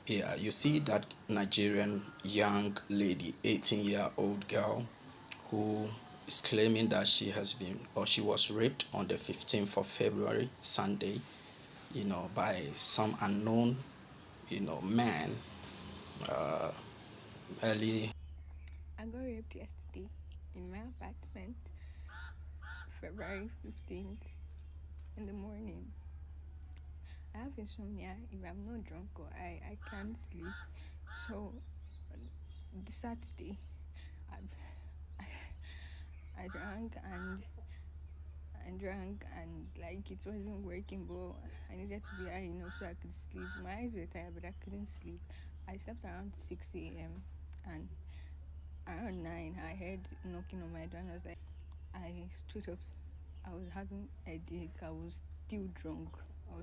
Yeah, you see that Nigerian young lady, 18-year-old girl, who is claiming that she has been or she was raped on the 15th of February, Sunday, by some unknown, man, uh, early. I got raped yesterday in my apartment, February 15th in the morning. I have insomnia. If I'm not drunk or I can't sleep. So, the Saturday, I, I drank and drank and like it wasn't working, but I needed to be high enough so I could sleep. My eyes were tired, but I couldn't sleep. I slept around 6 a.m. and around 9, I heard knocking on my door and I stood up. I was having a headache. I was still drunk. And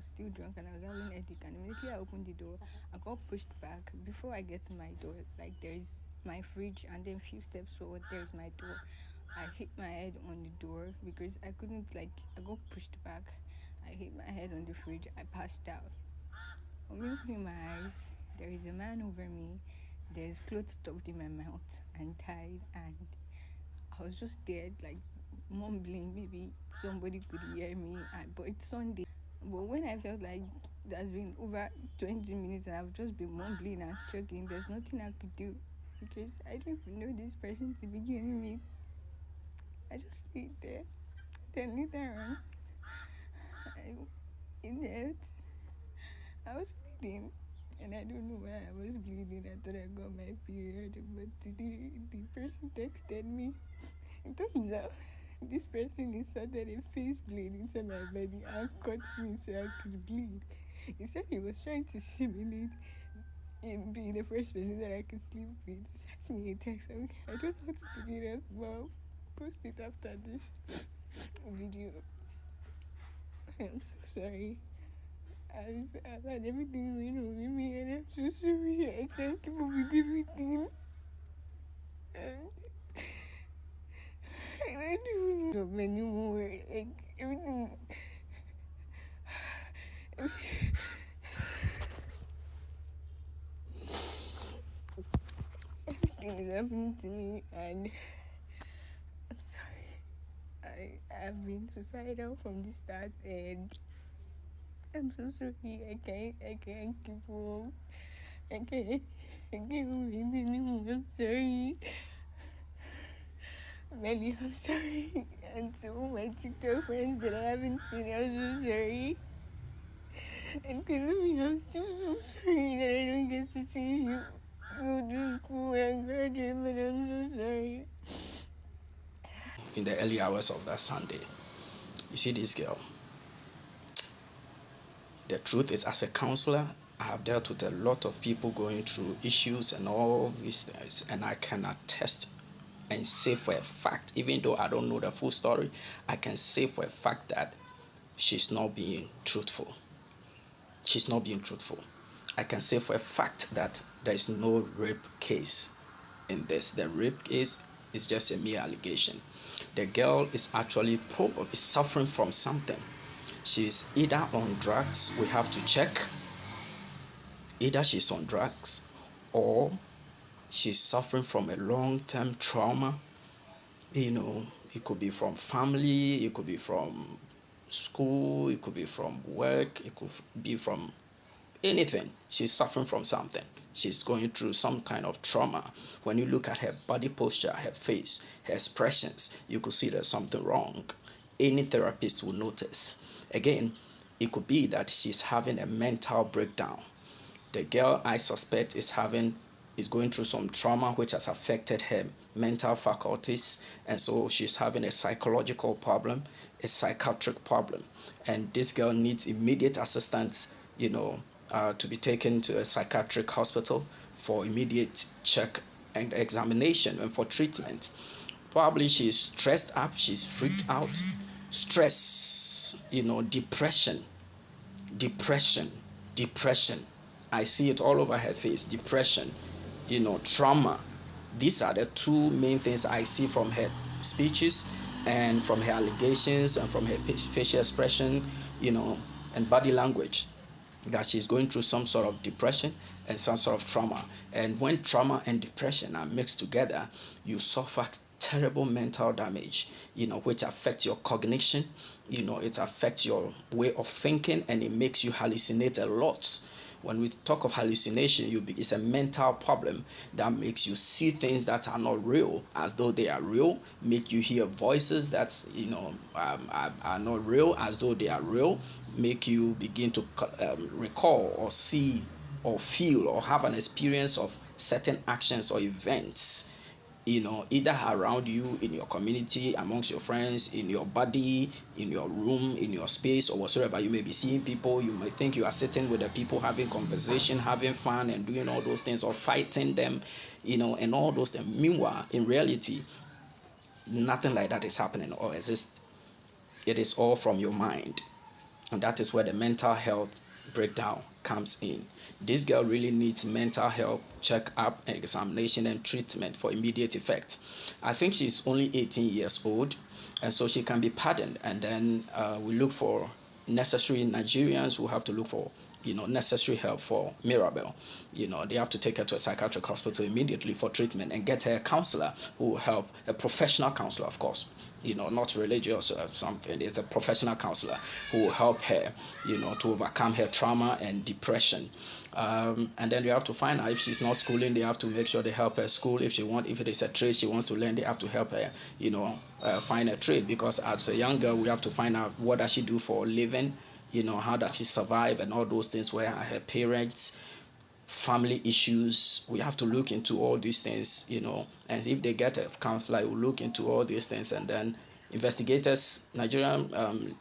I was having a headache. And immediately I opened the door, I got pushed back. Before I get to my door, like there's my fridge, and then a few steps forward, there's my door. I hit my head on the door because I couldn't, like, I got pushed back. I hit my head on the fridge. I passed out. On me opening my eyes, there is a man over me. There's clothes stuffed in my mouth and tied, and I was just there, like, mumbling. Maybe somebody could hear me, but it's Sunday. But when I felt like there's been over 20 minutes and I've just been mumbling and struggling, there's nothing I could do because I don't even know this person to begin with. I just stayed there. Then later on, I, in it, I was bleeding. And I don't know why I was bleeding. I thought I got my period, but the person texted me. It turns out this person inserted a face blade into my body and cut me so I could bleed. He said he was trying to simulate him being the first person that I could sleep with. He sent me a text. I don't know how to put it up, but I'll post it after this video. I'm so sorry. I've had everything going on with me, and I'm so sorry. I can't keep up with everything. And I don't even know anymore. Like, everything is happening to me, and I'm sorry. I have been suicidal from the start, and I'm so sorry. I can't keep up. I can't wait anymore. I'm sorry. Melly, I'm sorry. And to all my TikTok friends that I haven't seen, I'm so sorry. And Kuzumi, I'm still so sorry that I don't get to see you go to school and graduate, but I'm so sorry. In the early hours of that Sunday. You see this girl. The truth is, as a counselor, I have dealt with a lot of people going through issues and all these things, and I can attest and say for a fact, even though I don't know the full story, I can say for a fact that she's not being truthful. She's not being truthful. I can say for a fact that there is no rape case in this. The rape case is just a mere allegation. The girl is actually probably suffering from something. She's either on drugs, we have to check. Either she's on drugs or she's suffering from a long term trauma. It could be from family, it could be from school, it could be from work, it could be from anything. She's suffering from something. She's going through some kind of trauma. When you look at her body posture, her face, her expressions, you could see there's something wrong. Any therapist will notice. Again, it could be that she's having a mental breakdown. The girl, I suspect, is going through some trauma which has affected her mental faculties, and so she's having a psychological problem, a psychiatric problem, and this girl needs immediate assistance, to be taken to a psychiatric hospital for immediate check and examination and for treatment. Probably she's stressed up, she's freaked out. Stress, depression, depression, depression. I see it all over her face. Depression, trauma. These are the two main things I see from her speeches and from her allegations and from her facial expression, and body language. that she's going through some sort of depression and some sort of trauma. And when trauma and depression are mixed together, you suffer terrible mental damage, which affects your cognition, it affects your way of thinking, and it makes you hallucinate a lot. When we talk of hallucination, it's a mental problem that makes you see things that are not real as though they are real, make you hear voices that's are not real as though they are real, make you begin to recall or see or feel or have an experience of certain actions or events, either around you, in your community, amongst your friends, in your body, in your room, in your space, or whatsoever. You may be seeing people, you may think you are sitting with the people having conversation, having fun, and doing all those things, or fighting them, and all those things. Meanwhile, in reality, nothing like that is happening or exists. It is all from your mind. And that is where the mental health breakdown comes in. This girl really needs mental health check-up, examination, and treatment for immediate effect. I think she's only 18 years old, and so she can be pardoned. And then we look for necessary Nigerians who have to look for necessary help for Mirabel. They have to take her to a psychiatric hospital immediately for treatment and get her a counselor who will help, a professional counselor, of course, not religious or something. It's a professional counselor who will help her, to overcome her trauma and depression. And then you have to find out if she's not schooling, they have to make sure they help her school. If it is a trade she wants to learn, they have to help her, find a trade. Because as a young girl, we have to find out what does she do for a living, how does she survive, and all those things. Where are her parents, family issues. We have to look into all these things, and if they get a counselor, will look into all these things. And then investigators, Nigerian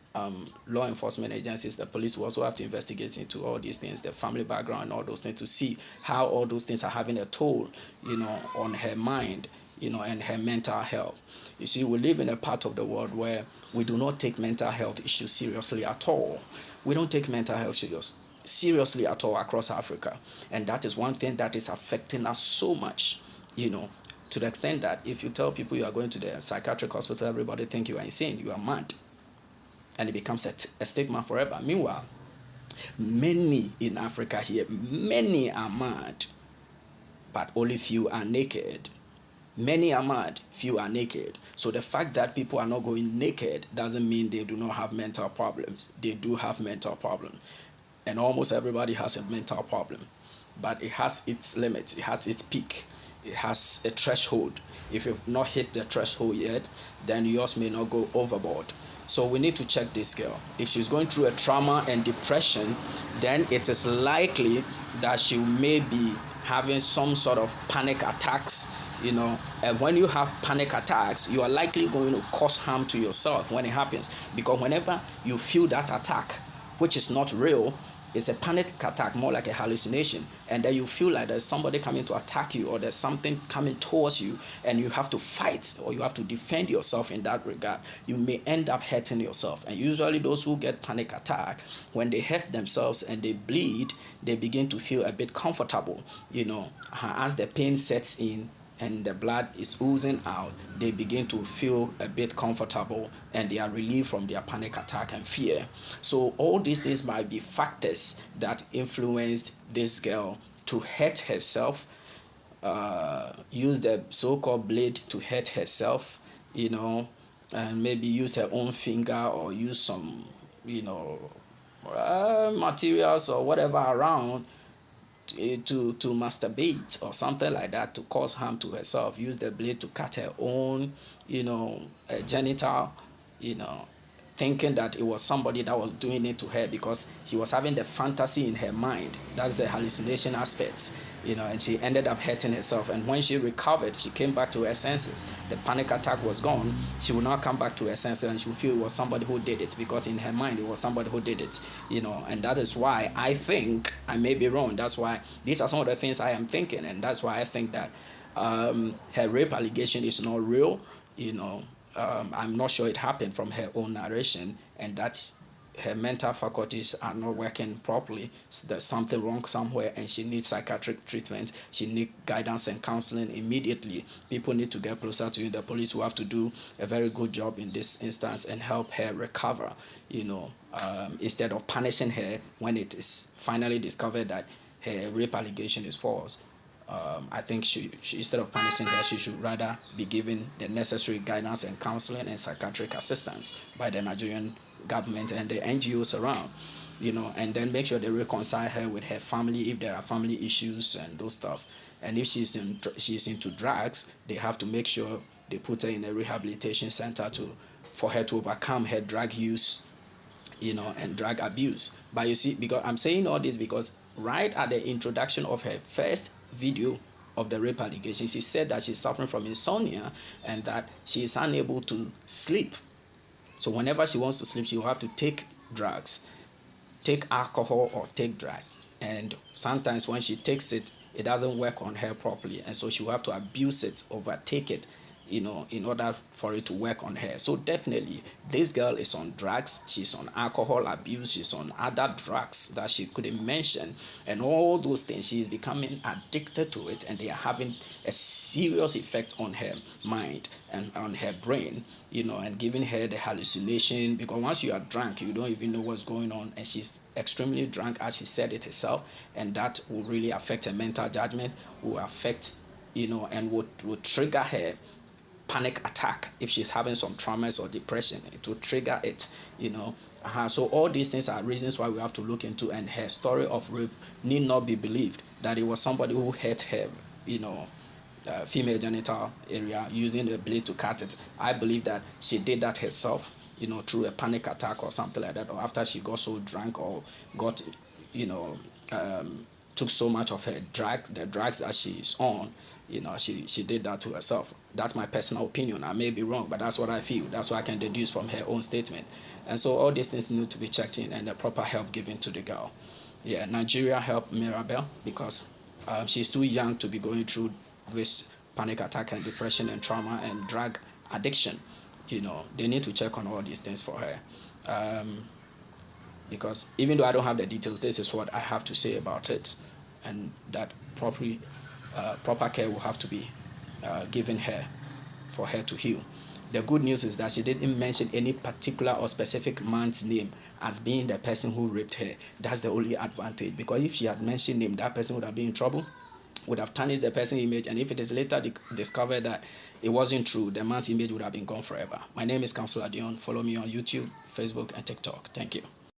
law enforcement agencies, the police will also have to investigate into all these things, the family background and all those things, to see how all those things are having a toll, on her mind, and her mental health. You see, we live in a part of the world where we do not take mental health issues seriously at all. We don't take mental health seriously at all across Africa. And that is one thing that is affecting us so much, to the extent that if you tell people you are going to the psychiatric hospital, everybody think you are insane, you are mad. And it becomes a stigma forever. Meanwhile, many in Africa here, many are mad, but only few are naked. Many are mad, few are naked. So the fact that people are not going naked doesn't mean they do not have mental problems. They do have mental problems. And almost everybody has a mental problem. But it has its limits, it has its peak, it has a threshold. If you've not hit the threshold yet, then yours may not go overboard. So we need to check this girl. If she's going through a trauma and depression, then it is likely that she may be having some sort of panic attacks. And when you have panic attacks, you are likely going to cause harm to yourself when it happens. Because whenever you feel that attack, which is not real, it's a panic attack, more like a hallucination, and then you feel like there's somebody coming to attack you, or there's something coming towards you, and you have to fight or you have to defend yourself in that regard, you may end up hurting yourself. And usually those who get panic attack, when they hurt themselves and they bleed, they begin to feel a bit comfortable. As the pain sets in and the blood is oozing out, they begin to feel a bit comfortable and they are relieved from their panic attack and fear. So all these things might be factors that influenced this girl to hurt herself, use the so-called blade to hurt herself, and maybe use her own finger or use some, materials or whatever around to masturbate or something like that, to cause harm to herself, use the blade to cut her own, genital, thinking that it was somebody that was doing it to her because she was having the fantasy in her mind. That's the hallucination aspects, and she ended up hurting herself. And when she recovered, she came back to her senses. The panic attack was gone. She will now come back to her senses and she will feel it was somebody who did it, because in her mind it was somebody who did it, and that is why I think, I may be wrong, that's why these are some of the things I am thinking, and that's why I think that her rape allegation is not real. I'm not sure it happened from her own narration, and that's her mental faculties are not working properly. So there's something wrong somewhere, and she needs psychiatric treatment. She needs guidance and counseling immediately. People need to get closer to you. The police will have to do a very good job in this instance and help her recover. Instead of punishing her when it is finally discovered that her rape allegation is false. I think she instead of punishing her, she should rather be given the necessary guidance and counseling and psychiatric assistance by the Nigerian government and the NGOs around, and then make sure they reconcile her with her family if there are family issues and those stuff. And if she's into drugs, they have to make sure they put her in a rehabilitation center for her to overcome her drug use, and drug abuse. But you see, because I'm saying all this because right at the introduction of her first video of the rape allegation, she said that she's suffering from insomnia and that she is unable to sleep. So whenever she wants to sleep, she will have to take drugs, take alcohol or take drug. And sometimes when she takes it, it doesn't work on her properly. And so she will have to abuse it, overtake it, in order for it to work on her. So definitely, this girl is on drugs. She's on alcohol abuse. She's on other drugs that she couldn't mention, and all those things. She's becoming addicted to it, and they are having a serious effect on her mind and on her brain. And giving her the hallucination. Because once you are drunk, you don't even know what's going on, and she's extremely drunk, as she said it herself, and that will really affect her mental judgment. Will affect, and will trigger her panic attack. If she's having some traumas or depression, it will trigger it. So all these things are reasons why we have to look into, and her story of rape need not be believed that it was somebody who hurt her, female genital area using a blade to cut it. I believe that she did that herself, through a panic attack or something like that, or after she got so drunk or got, took so much of the drugs that she's on, she did that to herself. That's my personal opinion. I may be wrong, but that's what I feel. That's what I can deduce from her own statement. And so all these things need to be checked in and the proper help given to the girl. Yeah, Nigeria help Mirabel because she's too young to be going through this panic attack and depression and trauma and drug addiction. They need to check on all these things for her. Because even though I don't have the details, this is what I have to say about it, and that proper care will have to be given her for her to heal. The good news is that she didn't mention any particular or specific man's name as being the person who raped her. That's the only advantage, because if she had mentioned him, that person would have been in trouble, would have tarnished the person's image, and if it is later discovered that it wasn't true, the man's image would have been gone forever. My name is Counselor Dion. Follow me on YouTube, Facebook, and TikTok. Thank you.